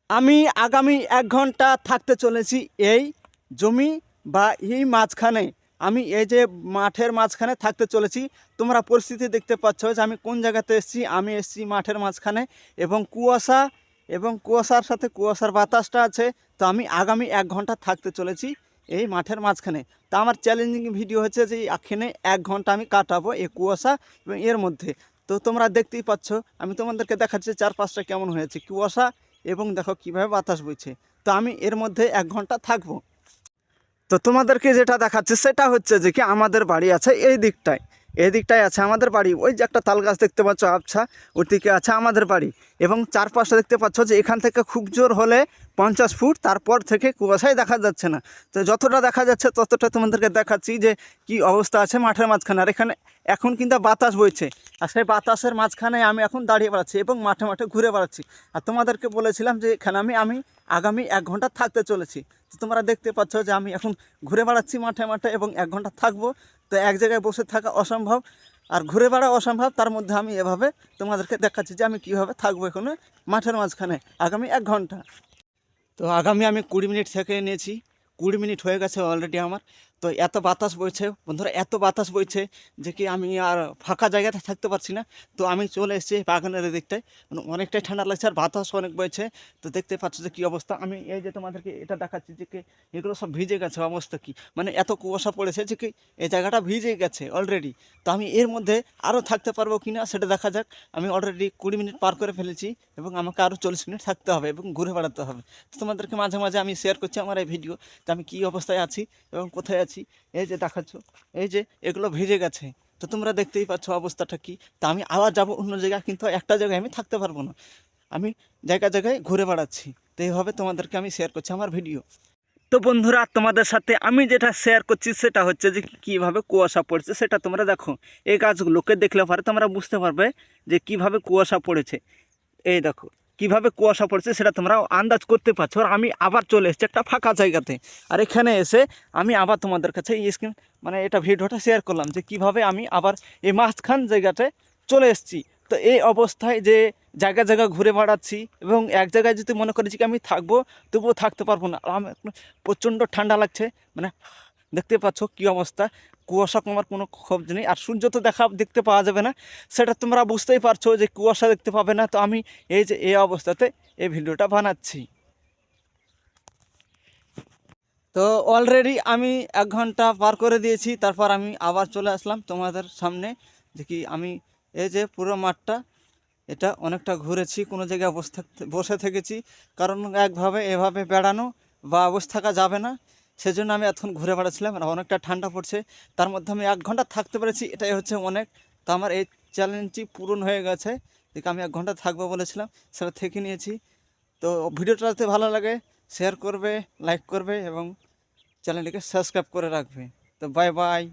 আমি আগামী 1 ঘন্টা থাকতে চলেছি এই জমি বা এই মাঝখানে। আমি এই যে মাঠের মাঝখানে থাকতে চলেছি। তোমরা পরিস্থিতি দেখতে পাচ্ছ যে আমি কোন জায়গাতে এসেছি। আমি এসেছি মাঠের মাঝখানে এবং কুয়াশা এবং কুয়াশার সাথে কুয়াশার বাতাসটা আছে। তো আমি আগামী 1 ঘন্টা থাকতে চলেছি এই মাঠের মাঝখানে। তা আমার চ্যালেঞ্জিং ভিডিও হচ্ছে যে এখানে 1 ঘন্টা আমি কাটাবো এই কুয়াশা এবং এর মধ্যে। তো তোমরা দেখতেই পাচ্ছ, আমি তোমাদেরকে দেখাচ্ছি চারপাশটা কেমন হয়েছে কুয়াশা এবং দেখো কিভাবে বাতাস বইছে। তো আমি এর মধ্যে 1 ঘন্টা থাকবো। তো তোমাদেরকে যেটা দেখাচ্ছে সেটা হচ্ছে যে কি আমাদের বাড়ি আছে এই দিকটায় আছে আমাদের বাড়ি। ওই যে একটা তাল গাছ দেখতে পাচ্ছ, আচ্ছা ওর দিকে আছে আমাদের বাড়ি। এবং চারপাশে দেখতে পাচ্ছ যে এখান থেকে খুব জোর হলে 50 ফুট, তারপর থেকে কুয়াশায় দেখা যাচ্ছে না। তো যতটা দেখা যাচ্ছে ততটা তোমাদেরকে দেখাচ্ছি যে কি অবস্থা আছে মাঠের মাঝখানে। আর এখানে এখন কিন্তু বাতাস বইছে, আর সেই বাতাসের মাঝখানে আমি এখন দাঁড়িয়ে বেড়াচ্ছি এবং মাঠে মাঠে ঘুরে বেড়াচ্ছি। আর তোমাদেরকে বলেছিলাম যে এখানে আমি আগামী 1 ঘন্টা থাকতে চলেছি। তো তোমরা দেখতে পাচ্ছ যে আমি এখন ঘুরে বেড়াচ্ছি মাঠে মাঠে এবং 1 ঘন্টা থাকবো। তো এক জায়গায় বসে থাকা অসম্ভব, আর ঘুরে বেড়া অসম্ভব, তার মধ্যে আমি এভাবে তোমাদেরকে দেখাচ্ছি যে আমি কীভাবে থাকবো এখানে মাঠের মাঝখানে আগামী 1 ঘন্টা। তো আগামী আমি 20 মিনিট থেকে নিয়েছি, 20 মিনিট হয়ে গেছে অলরেডি আমার। তো এত বাতাস বইছে বন্ধুরা, এত বাতাস বইছে যে কি আমি আর ফাঁকা জায়গাতে থাকতে পারছি না। তো আমি চলে এসেছি বাগানের দিকটায়, মানে অনেকটাই ঠান্ডা লাগছে আর বাতাস অনেক বইছে। তো দেখতে পাচ্ছ যে কী অবস্থা। আমি এই যে তোমাদেরকে এটা দেখাচ্ছি যে কি এগুলো সব ভিজে গেছে, অবস্থা কি, মানে এত কুয়াশা পড়েছে যে কি এই জায়গাটা ভিজে গেছে অলরেডি। তো আমি এর মধ্যে আরও থাকতে পারবো কি না সেটা দেখা যাক। আমি অলরেডি 20 মিনিট পার করে ফেলেছি এবং আমাকে আরও 40 মিনিট থাকতে হবে এবং ঘুরে বেড়াতে হবে। তোমাদেরকে মাঝে মাঝে আমি শেয়ার করছি আমার এই ভিডিও, যে আমি কী অবস্থায় আছি এবং কোথায় আছি। এই যে দেখাচ্ছ, এই যে এগুলো ভিজে গেছে। তো তোমরা দেখতেই পাচ্ছ অবস্থাটা কি। তা আমি আবার যাব অন্য জায়গায়, কিন্তু একটা জায়গায় আমি থাকতে পারবো না। আমি জায়গায় জায়গায় ঘুরে বেড়াচ্ছি। তো এইভাবে তোমাদেরকে আমি শেয়ার করছি আমার ভিডিও। তো বন্ধুরা, তোমাদের সাথে আমি যেটা শেয়ার করছি সেটা হচ্ছে যে কীভাবে কুয়াশা পড়ছে সেটা তোমরা দেখো। এই গাছগুলোকে দেখলে পরে তোমরা বুঝতে পারবে যে কিভাবে কুয়াশা পড়েছে। এই দেখো কিভাবে কুয়াশা পড়ছে সেটা তোমরা আন্দাজ করতে পারছো। আর আমি আবার চলে এসেছি একটা ফাঁকা জায়গাতে, আর এখানে এসে আমি আবার তোমাদের কাছে এই স্ক্রিন মানে এটা ভিডিওটা শেয়ার করলাম যে কিভাবে আমি আবার এই মাঝখান জায়গাতে চলে এসেছি। তো এই অবস্থায় যে জায়গা জায়গা ঘুরে বেড়াচ্ছি এবং এক জায়গায় যদি মনে করেছি কি আমি থাকবো, তবুও থাকতে পারবো না। আর আমার প্রচণ্ড ঠান্ডা লাগছে, মানে দেখতে পাচ্ছ কী অবস্থা। কুয়াশা কমার কোনো খোঁজ নেই, আর সূর্য তো দেখতে পাওয়া যাবে না, সেটা তোমরা বুঝতেই পারছো যে কুয়াশা দেখতে পাবে না। তো আমি এই যে এই অবস্থাতে এই ভিডিওটা বানাচ্ছি। তো অলরেডি আমি 1 ঘন্টা পার করে দিয়েছি, তারপর আমি আবার চলে আসলাম তোমাদের সামনে। যে কি আমি এই যে পুরো মাঠটা এটা অনেকটা ঘুরেছি, কোনো জায়গায় বসে থেকেছি, কারণ এভাবে বেড়ানো বা বসে থাকা যাবে না। সেজন্য আমি এতক্ষণ ঘুরে বেড়াচ্ছিলাম, আর অনেকটা ঠান্ডা পড়ছে। তার মধ্যে আমি 1 ঘন্টা থাকতে পেরেছি, এটাই হচ্ছে অনেক। তো আমার এই চ্যালেঞ্জটি পূরণ হয়ে গেছে। দেখি আমি 1 ঘন্টা থাকবো বলেছিলাম, সেটা থেকে নিয়েছি। তো ভিডিওটা যদি ভালো লাগে শেয়ার করবে, লাইক করবে এবং চ্যানেলটিকে সাবস্ক্রাইব করে রাখবে। তো বাই বাই।